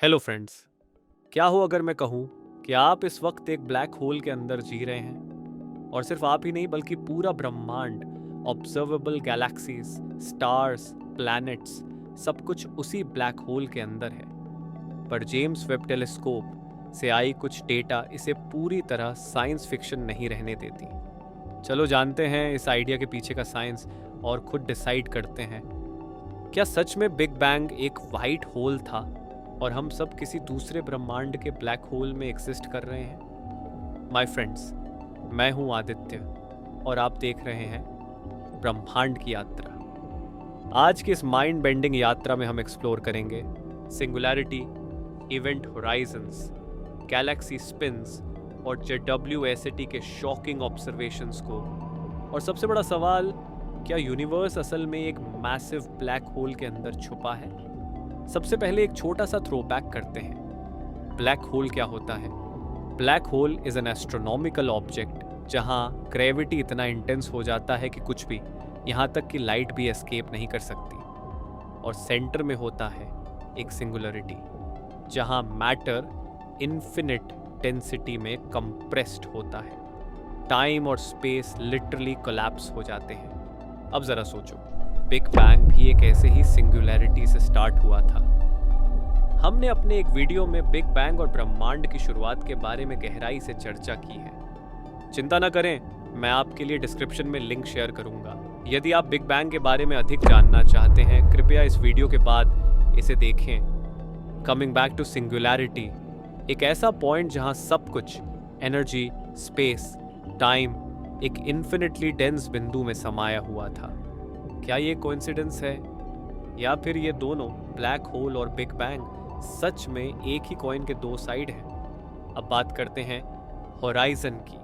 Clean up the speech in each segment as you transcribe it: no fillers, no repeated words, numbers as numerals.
Hello friends. क्या हो अगर मैं कहूँ कि आप इस वक्त एक ब्लैक होल के अंदर जी रहे हैं, और सिर्फ आप ही नहीं बल्कि पूरा ब्रह्मांड, ऑब्जर्वेबल गैलेक्सीज, स्टार्स, प्लैनेट्स, सब कुछ उसी ब्लैक होल के अंदर है। पर जेम्स वेब टेलीस्कोप से आई कुछ डेटा इसे पूरी तरह साइंस फिक्शन नहीं रहने देती। चलो जानते हैं इस आइडिया के पीछे का साइंस और खुद डिसाइड करते हैं, क्या सच में बिग बैंग एक वाइट होल था और हम सब किसी दूसरे ब्रह्मांड के ब्लैक होल में एग्जिस्ट कर रहे हैं। माय फ्रेंड्स, मैं हूं आदित्य और आप देख रहे हैं ब्रह्मांड की यात्रा। आज की इस माइंड बेंडिंग यात्रा में हम एक्सप्लोर करेंगे singularity, event horizons, galaxy spins और JWST के शॉकिंग ऑब्जर्वेशंस को। और सबसे बड़ा सवाल, क्या यूनिवर्स असल में एक मैसिव ब्लैक होल के अंदर छुपा है? सबसे पहले एक छोटा सा थ्रोबैक करते हैं। ब्लैक होल क्या होता है? Black hole is an astronomical object जहां ग्रेविटी इतना इंटेंस हो जाता है कि कुछ भी, यहां तक कि लाइट भी एस्केप नहीं कर सकती। और सेंटर में होता है एक सिंगुलरिटी जहां मैटर इन्फिनिट डेंसिटी में कंप्रेस्ड होता है। टाइम और स्पेस लिटरली कोलैप्स हो जाते हैं। अब जरा सोचो, बिग बैंग भी एक ऐसे ही सिंगुलैरिटी से स्टार्ट हुआ था। हमने अपने एक वीडियो में बिग बैंग और ब्रह्मांड की शुरुआत के बारे में गहराई से चर्चा की है। चिंता न करें, मैं आपके लिए डिस्क्रिप्शन में लिंक शेयर करूंगा। यदि आप बिग बैंग के बारे में अधिक जानना चाहते हैं, कृपया इस वीडियो के बाद इसे देखें। कमिंग बैक टू सिंगुलैरिटी, एक ऐसा पॉइंट जहां सब कुछ, एनर्जी, स्पेस, टाइम, एक इन्फिनिटली डेंस बिंदु में समाया हुआ था। क्या ये कोइंसिडेंस है, या फिर ये दोनों, ब्लैक होल और बिग बैंग, सच में एक ही कॉइन के दो साइड हैं? अब बात करते हैं होराइजन की।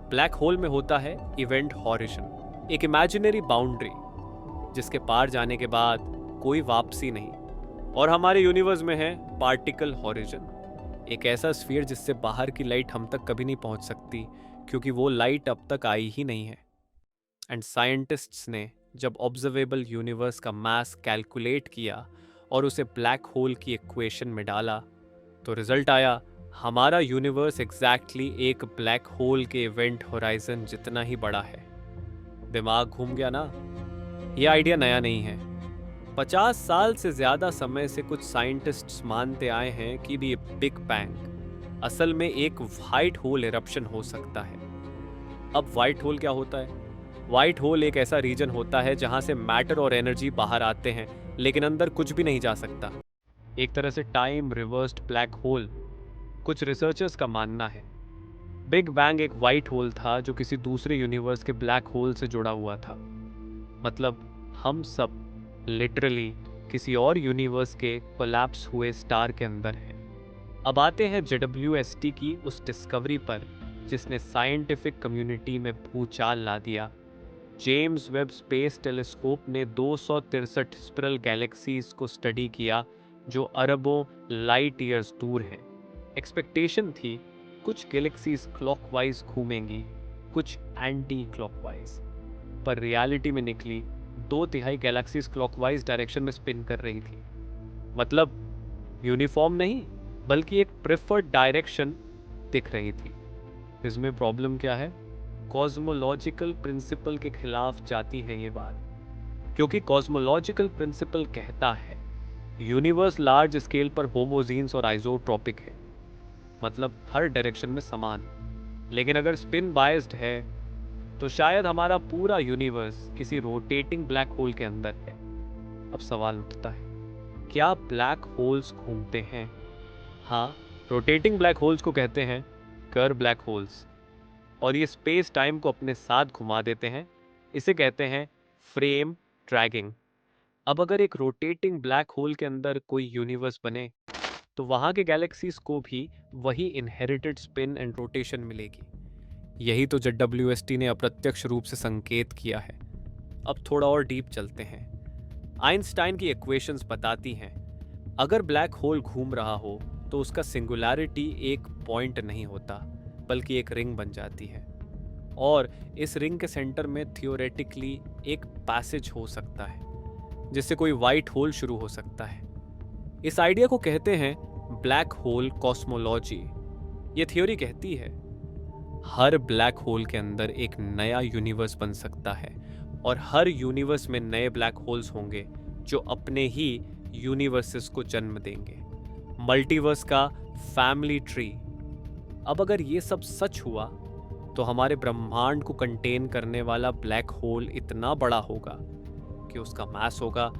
ब्लैक होल में होता है इवेंट हॉरिजन, एक इमेजिनरी बाउंड्री जिसके पार जाने के बाद कोई वापसी नहीं। और हमारे यूनिवर्स में है पार्टिकल हॉरिजन, एक ऐसा स्फीयर जिससे बाहर की लाइट हम तक कभी नहीं पहुंच सकती, क्योंकि वो लाइट अब तक आई ही नहीं है। एंड साइंटिस्ट्स ने जब ऑब्जर्वेबल यूनिवर्स का मास कैलकुलेट किया और उसे ब्लैक होल की इक्वेशन में डाला, तो रिजल्ट आया, हमारा यूनिवर्स एग्जैक्टली एक ब्लैक होल के इवेंट होराइजन जितना ही बड़ा है। दिमाग घूम गया ना? ये आइडिया नया नहीं है। 50 साल से ज्यादा समय से कुछ साइंटिस्ट्स मानते आए हैं कि भी बिग बैंग असल में एक व्हाइट होल इरप्शन हो सकता है। अब व्हाइट होल क्या होता है? व्हाइट होल एक ऐसा रीजन होता है जहां से मैटर और एनर्जी बाहर आते हैं, लेकिन अंदर कुछ भी नहीं जा सकता। एक तरह से टाइम रिवर्स्ड ब्लैक होल। कुछ रिसर्चर्स का मानना है बिग बैंग एक व्हाइट होल था जो किसी दूसरे यूनिवर्स के ब्लैक होल से जुड़ा हुआ था। मतलब हम सब लिटरली किसी और यूनिवर्स के कोलैप्स हुए स्टार के अंदर हैं। अब आते हैं JWST की उस डिस्कवरी पर जिसने साइंटिफिक कम्युनिटी में भूचाल ला दिया। जेम्स वेब स्पेस टेलीस्कोप ने 263 स्पिरल गैलेक्सीज को स्टडी किया जो अरबों लाइट ईयर्स दूर हैं। एक्सपेक्टेशन थी कुछ गैलेक्सीज क्लॉकवाइज घूमेंगी, कुछ एंटी क्लॉकवाइज, पर रियलिटी में निकली 2/3 गैलेक्सीज क्लॉकवाइज डायरेक्शन में स्पिन कर रही थी। मतलब यूनिफॉर्म नहीं, बल्कि एक प्रेफर्ड डायरेक्शन दिख रही थी। इसमें प्रॉब्लम क्या है? कॉस्मोलॉजिकल प्रिंसिपल के खिलाफ जाती है ये बात, क्योंकि कॉस्मोलॉजिकल प्रिंसिपल कहता है यूनिवर्स लार्ज स्केल पर होमोजीन्स और आइसोट्रॉपिक है, मतलब हर डायरेक्शन में समान। लेकिन अगर स्पिन बायस्ड है तो शायद हमारा पूरा यूनिवर्स किसी रोटेटिंग ब्लैक होल के अंदर है। अब सवाल उठता है, क्या ब्लैक होल्स घूमते हैं? हाँ, रोटेटिंग ब्लैक होल्स को कहते हैं कर्व ब्लैक होल्स, और ये स्पेस टाइम को अपने साथ घुमा देते हैं। इसे कहते हैं फ्रेम ड्रैगिंग। अब अगर एक रोटेटिंग ब्लैक होल के अंदर कोई यूनिवर्स बने तो वहां के गैलेक्सीज को भी वही इनहेरिटेड स्पिन एंड रोटेशन मिलेगी। यही तो JWST ने अप्रत्यक्ष रूप से संकेत किया है। अब थोड़ा और डीप चलते हैं। आइंस्टाइन की इक्वेशंस बताती हैं अगर ब्लैक होल घूम रहा हो तो उसका सिंगुलैरिटी एक पॉइंट नहीं होता, बल्कि एक रिंग बन जाती है। और इस रिंग के सेंटर में थियोरेटिकली एक पैसेज हो सकता है जिससे कोई वाइट होल शुरू हो सकता है। इस आइडिया को कहते हैं ब्लैक होल कॉस्मोलॉजी। ये थ्योरी कहती है हर ब्लैक होल के अंदर एक नया यूनिवर्स बन सकता है और हर यूनिवर्स में नए ब्लैक होल्स होंगे जो अपने ही यूनिवर्सेस को जन्म देंगे। मल्टीवर्स का फैमिली ट्री। अब अगर ये सब सच हुआ तो हमारे ब्रह्मांड को कंटेन करने वाला ब्लैक होल इतना बड़ा होगा कि उसका मास होगा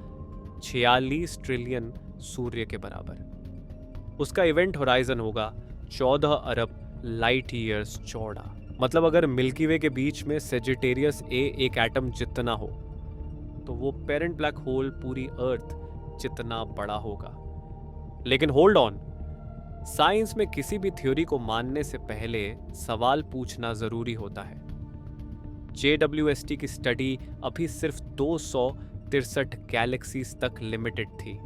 46 ट्रिलियन सूर्य के बराबर। उसका इवेंट होराइजन होगा 14 अरब लाइट ईयर्स चौड़ा। मतलब अगर मिल्की वे के बीच में सेजिटेरियस ए एक एटम जितना हो तो वो पेरेंट ब्लैक होल पूरी अर्थ जितना बड़ा होगा। लेकिन होल्ड ऑन, साइंस में किसी भी थ्योरी को मानने से पहले सवाल पूछना जरूरी होता है। JWST की स्टडी अभी सिर्फ 263 गैलेक्सीज तक लिमिटेड थी,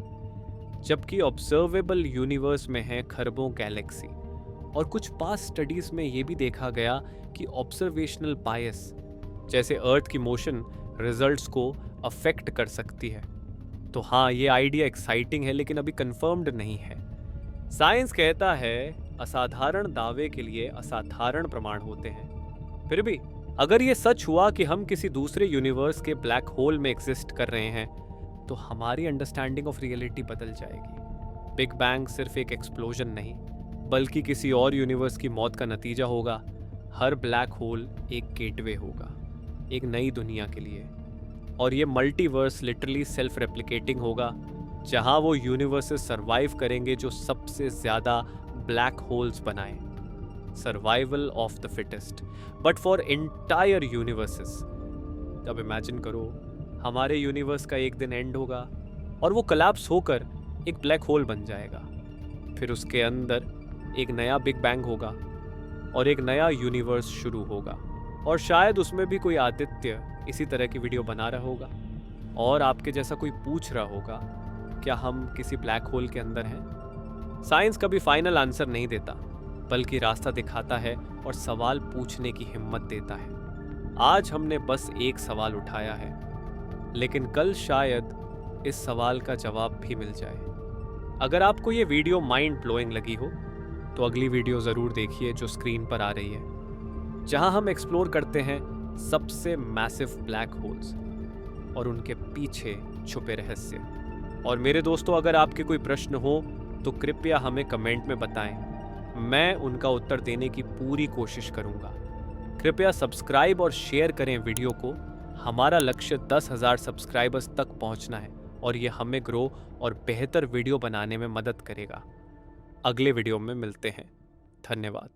जबकि ऑब्जर्वेबल यूनिवर्स में है खरबों गैलेक्सी। और कुछ पास स्टडीज में यह भी देखा गया कि ऑब्जर्वेशनल बायस जैसे अर्थ की मोशन रिजल्ट्स को अफेक्ट कर सकती है। तो हाँ, ये आइडिया एक्साइटिंग है लेकिन अभी कंफर्म्ड नहीं है। साइंस कहता है असाधारण दावे के लिए असाधारण प्रमाण होते हैं। फिर भी अगर ये सच हुआ कि हम किसी दूसरे यूनिवर्स के ब्लैक होल में एग्जिस्ट कर रहे हैं तो हमारी अंडरस्टैंडिंग ऑफ रियलिटी बदल जाएगी। बिग बैंग सिर्फ एक एक्सप्लोजन नहीं बल्कि किसी और यूनिवर्स की मौत का नतीजा होगा। हर ब्लैक होल एक गेटवे होगा एक नई दुनिया के लिए। और ये मल्टीवर्स लिटरली सेल्फ रेप्लिकेटिंग होगा, जहां वो यूनिवर्सेस सरवाइव करेंगे जो सबसे ज़्यादा ब्लैक होल्स बनाएं। Survival of the fittest, but for entire universes. अब इमेजिन करो हमारे यूनिवर्स का एक दिन एंड होगा और वो कोलैप्स होकर एक ब्लैक होल बन जाएगा। फिर उसके अंदर एक नया बिग बैंग होगा और एक नया यूनिवर्स शुरू होगा। और शायद उसमें भी कोई आदित्य इसी तरह की वीडियो बना रहा होगा और आपके जैसा कोई पूछ रहा होगा क्या हम किसी ब्लैक होल के अंदर हैं। साइंस कभी फाइनल आंसर नहीं देता बल्कि रास्ता दिखाता है और सवाल पूछने की हिम्मत देता है। आज हमने बस एक सवाल उठाया है, लेकिन कल शायद इस सवाल का जवाब भी मिल जाए। अगर आपको ये वीडियो माइंड ब्लोइंग लगी हो तो अगली वीडियो ज़रूर देखिए जो स्क्रीन पर आ रही है, जहां हम एक्सप्लोर करते हैं सबसे मैसिव ब्लैक होल्स और उनके पीछे छुपे रहस्य। और मेरे दोस्तों, अगर आपके कोई प्रश्न हो तो कृपया हमें कमेंट में बताएं, मैं उनका उत्तर देने की पूरी कोशिश करूंगा। कृपया सब्सक्राइब और शेयर करें वीडियो को। हमारा लक्ष्य 10,000 सब्सक्राइबर्स तक पहुंचना है और ये हमें ग्रो और बेहतर वीडियो बनाने में मदद करेगा। अगले वीडियो में मिलते हैं। धन्यवाद।